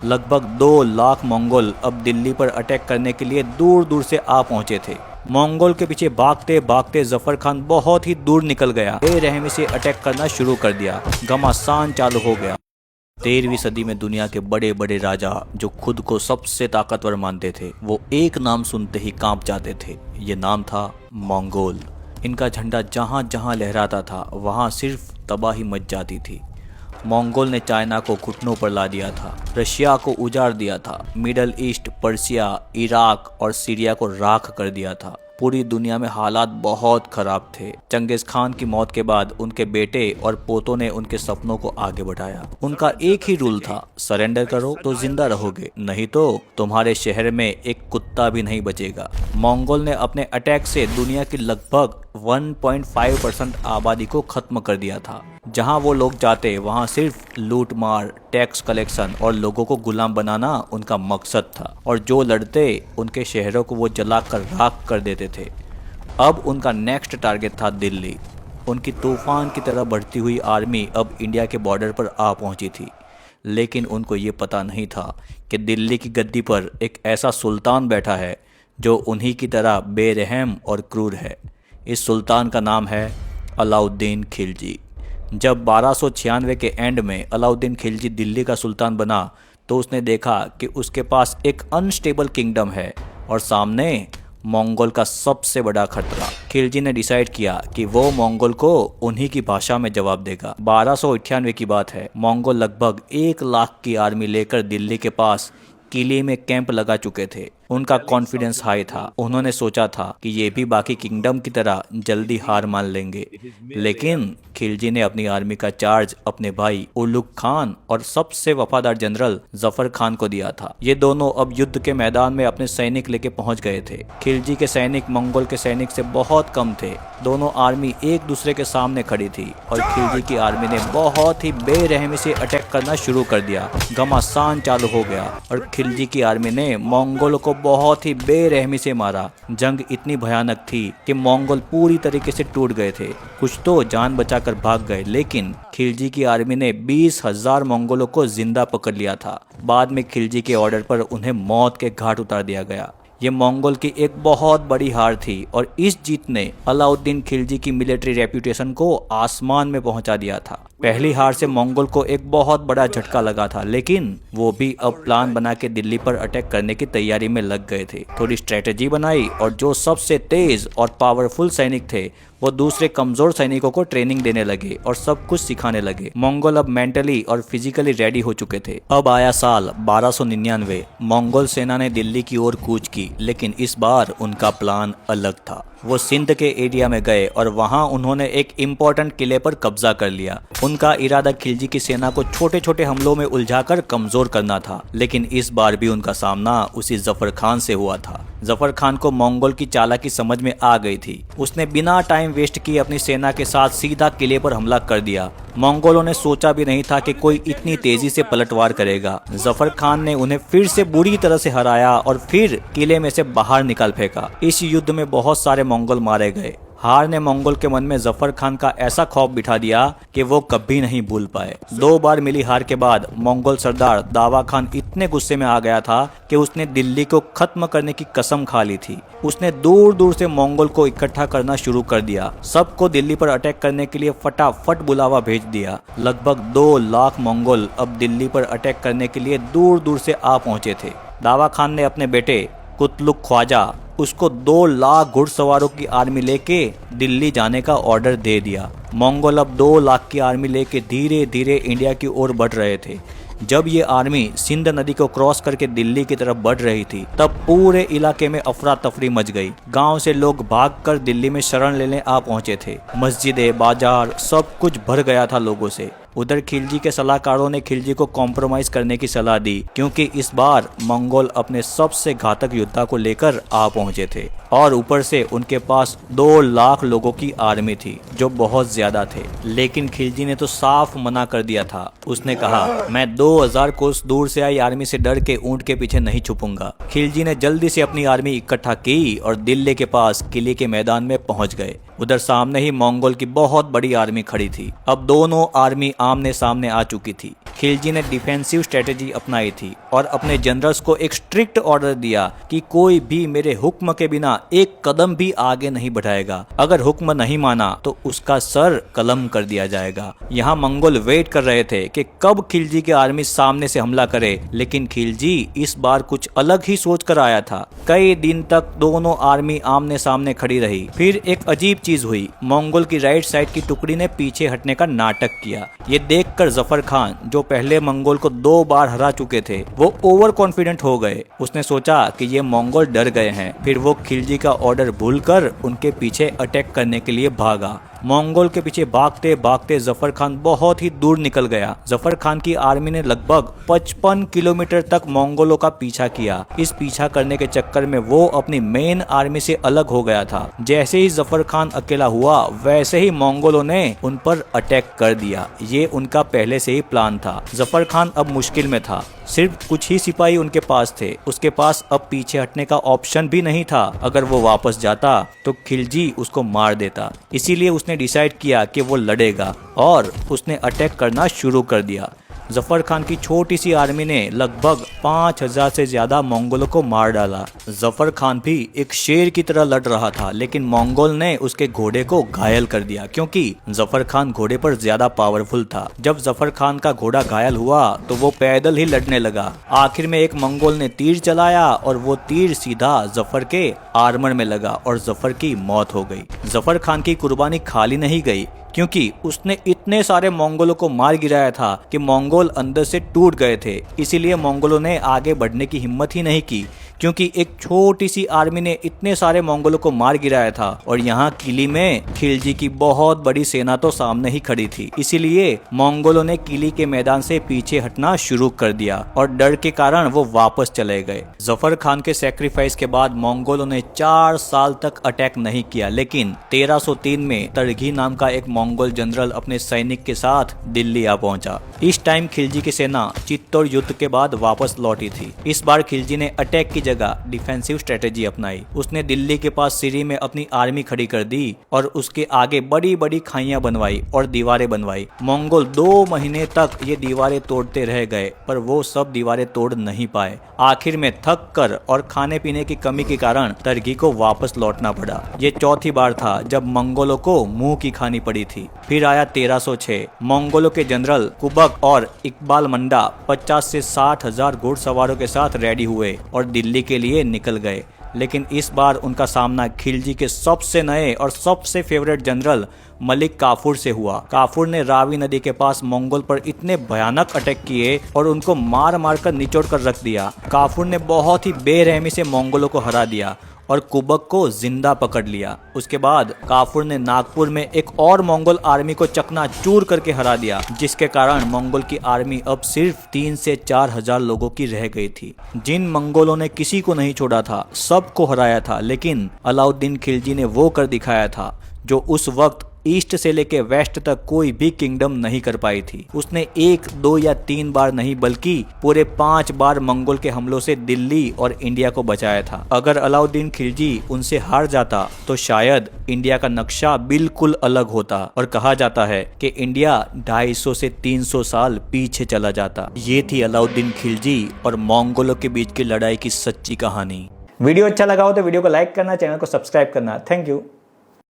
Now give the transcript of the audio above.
लगभग 2 लाख मंगोल अब दिल्ली पर अटैक करने के लिए दूर दूर से आ पहुंचे थे। मंगोल के पीछे भागते भागते जफर खान बहुत ही दूर निकल गया। बेरहमी से अटैक करना शुरू कर दिया। घमासान चालू हो गया। 13वीं सदी में दुनिया के बड़े बड़े राजा जो खुद को सबसे ताकतवर मानते थे, वो एक नाम सुनते ही कांप जाते थे। ये नाम था मंगोल। इनका झंडा जहां जहां लहराता था वहां सिर्फ तबाही मच जाती थी। मंगोल ने चाइना को घुटनों पर ला दिया था, रशिया को उजाड़ दिया था, मिडल ईस्ट, पर्सिया, इराक और सीरिया को राख कर दिया था। पूरी दुनिया में हालात बहुत खराब थे। चंगेज खान की मौत के बाद उनके बेटे और पोतों ने उनके सपनों को आगे बढ़ाया। उनका एक ही रूल था, सरेंडर करो तो जिंदा रहोगे, नहीं तो तुम्हारे शहर में एक कुत्ता भी नहीं बचेगा। मंगोल ने अपने अटैक से दुनिया की लगभग 1.5% आबादी को खत्म कर दिया था। जहां वो लोग जाते वहां सिर्फ लूट मार, टैक्स कलेक्शन और लोगों को गुलाम बनाना उनका मकसद था, और जो लड़ते उनके शहरों को वो जलाकर राख कर देते थे। अब उनका नेक्स्ट टारगेट था दिल्ली। उनकी तूफान की तरह बढ़ती हुई आर्मी अब इंडिया के बॉर्डर पर आ पहुंची थी, लेकिन उनको ये पता नहीं था कि दिल्ली की गद्दी पर एक ऐसा सुल्तान बैठा है जो उन्हीं की तरह बेरहम और क्रूर है। इस सुल्तान का नाम है अलाउद्दीन खिलजी। जब 1296 के एंड में अलाउद्दीन खिलजी दिल्ली का सुल्तान बना तो उसने देखा कि उसके पास एक अनस्टेबल किंगडम है और सामने मंगोल का सबसे बड़ा खतरा। खिलजी ने डिसाइड किया कि वो मंगोल को उन्हीं की भाषा में जवाब देगा। 1298 की बात है। मंगोल लगभग 1 लाख की आर्मी लेकर दिल्ली के पास किले में कैंप लगा चुके थे। उनका कॉन्फिडेंस हाई था। उन्होंने सोचा था कि ये भी बाकी किंगडम की तरह जल्दी हार मान लेंगे, लेकिन खिलजी ने अपनी आर्मी का चार्ज अपने भाई उलुग खान और सबसे वफादार जनरल जफर खान को दिया था। ये दोनों अब युद्ध के मैदान में अपने सैनिक लेके पहुंच गए थे। खिलजी के सैनिक मंगोल के सैनिक से बहुत कम थे। दोनों आर्मी एक दूसरे के सामने खड़ी थी और खिलजी की आर्मी ने बहुत ही बेरहमी से अटैक करना शुरू कर दिया। घमासान चालू हो गया और खिलजी की आर्मी ने मंगोलों को बहुत ही बेरहमी से मारा। जंग इतनी भयानक थी कि मंगोल पूरी तरीके से टूट गए थे। कुछ तो जान बचाकर भाग गए, लेकिन खिलजी की आर्मी ने 20,000 मंगोलों को जिंदा पकड़ लिया था। बाद में खिलजी के ऑर्डर पर उन्हें मौत के घाट उतार दिया गया। ये मंगोल की एक बहुत बड़ी हार थी और इस जीत ने अलाउद्दीन खिलजी की मिलिट्री रेप्यूटेशन को आसमान में पहुंचा दिया था। पहली हार से मंगोल को एक बहुत बड़ा झटका लगा था, लेकिन वो भी अब प्लान बना के दिल्ली पर अटैक करने की तैयारी में लग गए थे। थोड़ी स्ट्रेटेजी बनाई और जो सबसे तेज और पावरफुल सैनिक थे वो दूसरे कमजोर सैनिकों को ट्रेनिंग देने लगे और सब कुछ सिखाने लगे। मंगोल अब मेंटली और फिजिकली रेडी हो चुके थे। अब आया साल 1299। मंगोल सेना ने दिल्ली की ओर कूच की, लेकिन इस बार उनका प्लान अलग था। वो सिंध के एरिया में गए और वहां उन्होंने एक इम्पोर्टेंट किले पर कब्जा कर लिया। उनका इरादा खिलजी की सेना को छोटे छोटे हमलों में उलझाकर कमजोर करना था, लेकिन इस बार भी उनका सामना उसी जफर खान से हुआ था। जफर खान को मंगोल की चालाकी समझ में आ गई थी। उसने बिना टाइम वेस्ट किए अपनी सेना के साथ सीधा किले पर हमला कर दिया। मंगोलों ने सोचा भी नहीं था कि कोई इतनी तेजी से पलटवार करेगा। जफर खान ने उन्हें फिर से बुरी तरह से हराया और फिर किले में से बाहर निकाल फेंका। इस युद्ध में बहुत सारे मंगोल मारे गए। हार ने मंगोल के मन में जफर खान का ऐसा खौफ बिठा दिया कि वो कभी नहीं भूल पाए। 2 बार मिली हार के बाद मंगोल सरदार दावा खान इतने गुस्से में आ गया था कि उसने दिल्ली को खत्म करने की कसम खा ली थी। उसने दूर दूर से मंगोल को इकट्ठा करना शुरू कर दिया। सबको दिल्ली पर अटैक करने के लिए फटाफट बुलावा भेज दिया। लगभग 2 लाख मंगोल अब दिल्ली पर अटैक करने के लिए दूर दूर से आ पहुंचे थे। दावा खान ने अपने बेटे कुतलुक ख्वाजा उसको 2 लाख घुड़सवारों की आर्मी लेके दिल्ली जाने का ऑर्डर दे दिया। मंगोल अब 2 लाख की आर्मी लेके धीरे धीरे इंडिया की ओर बढ़ रहे थे। जब ये आर्मी सिंध नदी को क्रॉस करके दिल्ली की तरफ बढ़ रही थी, तब पूरे इलाके में अफरा तफरी मच गई। गांव से लोग भागकर दिल्ली में शरण लेने आ पहुंचे थे। मस्जिदें, बाजार, सब कुछ भर गया था लोगों से। उधर खिलजी के सलाहकारों ने खिलजी को कॉम्प्रोमाइज करने की सलाह दी, क्योंकि इस बार मंगोल अपने सबसे घातक योद्धा को लेकर आ पहुंचे थे और ऊपर से उनके पास 2 लाख लोगों की आर्मी थी, जो बहुत ज्यादा थे। लेकिन खिलजी ने तो साफ मना कर दिया था। उसने कहा, मैं 2000 कोस दूर से आई आर्मी से डर के ऊंट के पीछे नहीं छुपूंगा। खिलजी ने जल्दी से अपनी आर्मी इकट्ठा की और दिल्ली के पास किले के मैदान में पहुंच गए। उधर सामने ही मंगोल की बहुत बड़ी आर्मी खड़ी थी। अब दोनों आर्मी आमने सामने आ चुकी थी। खिलजी ने डिफेंसिव स्ट्रेटेजी अपनाई थी और अपने जनरल्स को एक स्ट्रिक्ट ऑर्डर दिया कि कोई भी मेरे हुक्म के बिना एक कदम भी आगे नहीं बढ़ाएगा। अगर हुक्म नहीं माना तो उसका सर कलम कर दिया जाएगा। यहाँ मंगोल वेट कर रहे थे कि कब खिलजी की आर्मी सामने से हमला करे, लेकिन खिलजी इस बार कुछ अलग ही सोच कर आया था। कई दिन तक दोनों आर्मी आमने सामने खड़ी रही। फिर एक अजीब चीज हुई। मंगोल की राइट साइड की टुकड़ी ने पीछे हटने का नाटक किया। ये देखकर जफर खान, जो पहले मंगोल को 2 बार हरा चुके थे, वो ओवर कॉन्फिडेंट हो गए। उसने सोचा कि ये मंगोल डर गए हैं। फिर वो खिलजी का ऑर्डर भूलकर उनके पीछे अटैक करने के लिए भागा। मंगोल के पीछे भागते भागते जफर खान बहुत ही दूर निकल गया। जफर खान की आर्मी ने लगभग 55 किलोमीटर तक मंगोलों का पीछा किया। इस पीछा करने के चक्कर में वो अपनी मेन आर्मी से अलग हो गया था। जैसे ही जफर खान अकेला हुआ, वैसे ही मंगोलों ने उन पर अटैक कर दिया। ये उनका पहले से ही प्लान था। जफर खान अब मुश्किल में था। सिर्फ कुछ ही सिपाही उनके पास थे। उसके पास अब पीछे हटने का ऑप्शन भी नहीं था। अगर वो वापस जाता तो खिलजी उसको मार देता। इसीलिए उसने डिसाइड किया कि वो लड़ेगा और उसने अटैक करना शुरू कर दिया। जफर खान की छोटी सी आर्मी ने लगभग 5000 से ज्यादा मंगोलों को मार डाला। जफर खान भी एक शेर की तरह लड़ रहा था, लेकिन मंगोल ने उसके घोड़े को घायल कर दिया क्योंकि जफर खान घोड़े पर ज्यादा पावरफुल था। जब जफर खान का घोड़ा घायल हुआ तो वो पैदल ही लड़ने लगा। आखिर में एक मंगोल ने तीर चलाया और वो तीर सीधा जफर के आर्मर में लगा और जफर की मौत हो गई। जफर खान की कुर्बानी खाली नहीं गई क्योंकि उसने इतने सारे मंगोलों को मार गिराया था कि मंगोल अंदर से टूट गए थे। इसीलिए मंगोलों ने आगे बढ़ने की हिम्मत ही नहीं की क्योंकि एक छोटी सी आर्मी ने इतने सारे मंगोलों को मार गिराया था और यहाँ किली में खिलजी की बहुत बड़ी सेना तो सामने ही खड़ी थी। इसीलिए मंगोलों ने किली के मैदान से पीछे हटना शुरू कर दिया और डर के कारण वो वापस चले गए। जफर खान के सैक्रिफाइस के बाद मंगोलों ने 4 साल तक अटैक नहीं किया, लेकिन 1303 में तरघी नाम का एक मंगोल जनरल अपने सैनिक के साथ दिल्ली आ पहुंचा। इस टाइम खिलजी की सेना चित्तौड़ युद्ध के बाद वापस लौटी थी। इस बार खिलजी ने अटैक की जगह डिफेंसिव स्ट्रेटेजी अपनाई। उसने दिल्ली के पास सिरी में अपनी आर्मी खड़ी कर दी और उसके आगे बड़ी बड़ी खाइयां बनवाई और दीवारें बनवाई। मंगोल 2 महीने तक ये दीवारें तोड़ते रह गए, पर वो सब दीवारें तोड़ नहीं पाए। आखिर में थक कर और खाने पीने की कमी के कारण तरघी को वापस लौटना पड़ा। ये चौथी बार था जब मंगोलों को मुंह की खानी पड़ी थी। फिर आया 1306। मंगोलों के जनरल कुबक और इकबाल मंडा 50 से 60 हजार घुड़सवारों के साथ रेडी हुए और दिल्ली के लिए निकल गए। लेकिन इस बार उनका सामना खिलजी के सबसे नए और सबसे फेवरेट जनरल मलिक काफूर से हुआ। काफूर ने रावी नदी के पास मंगोल पर इतने भयानक अटैक किए और उनको मार मार कर निचोड़ कर रख दिया। काफूर ने बहुत ही बेरहमी से मंगोलों को हरा दिया और कुबक को जिंदा पकड़ लिया। उसके बाद काफूर ने नागपुर में एक और मंगोल आर्मी को चकनाचूर करके हरा दिया, जिसके कारण मंगोल की आर्मी अब सिर्फ 3 से 4 हजार लोगों की रह गई थी। जिन मंगोलों ने किसी को नहीं छोड़ा था, सबको हराया था, लेकिन अलाउद्दीन खिलजी ने वो कर दिखाया था जो उस वक्त ईस्ट से लेके वेस्ट तक कोई भी किंगडम नहीं कर पाई थी। उसने 1, 2 या 3 बार नहीं बल्कि पूरे 5 बार मंगोल के हमलों से दिल्ली और इंडिया को बचाया था। अगर अलाउद्दीन खिलजी उनसे हार जाता तो शायद इंडिया का नक्शा बिल्कुल अलग होता और कहा जाता है कि इंडिया 250 से 300 साल पीछे चला जाता। ये थी अलाउद्दीन खिलजी और मंगोलों के बीच की लड़ाई की सच्ची कहानी। वीडियो अच्छा लगा हो तो वीडियो को लाइक करना, चैनल को सब्सक्राइब करना। Thank you.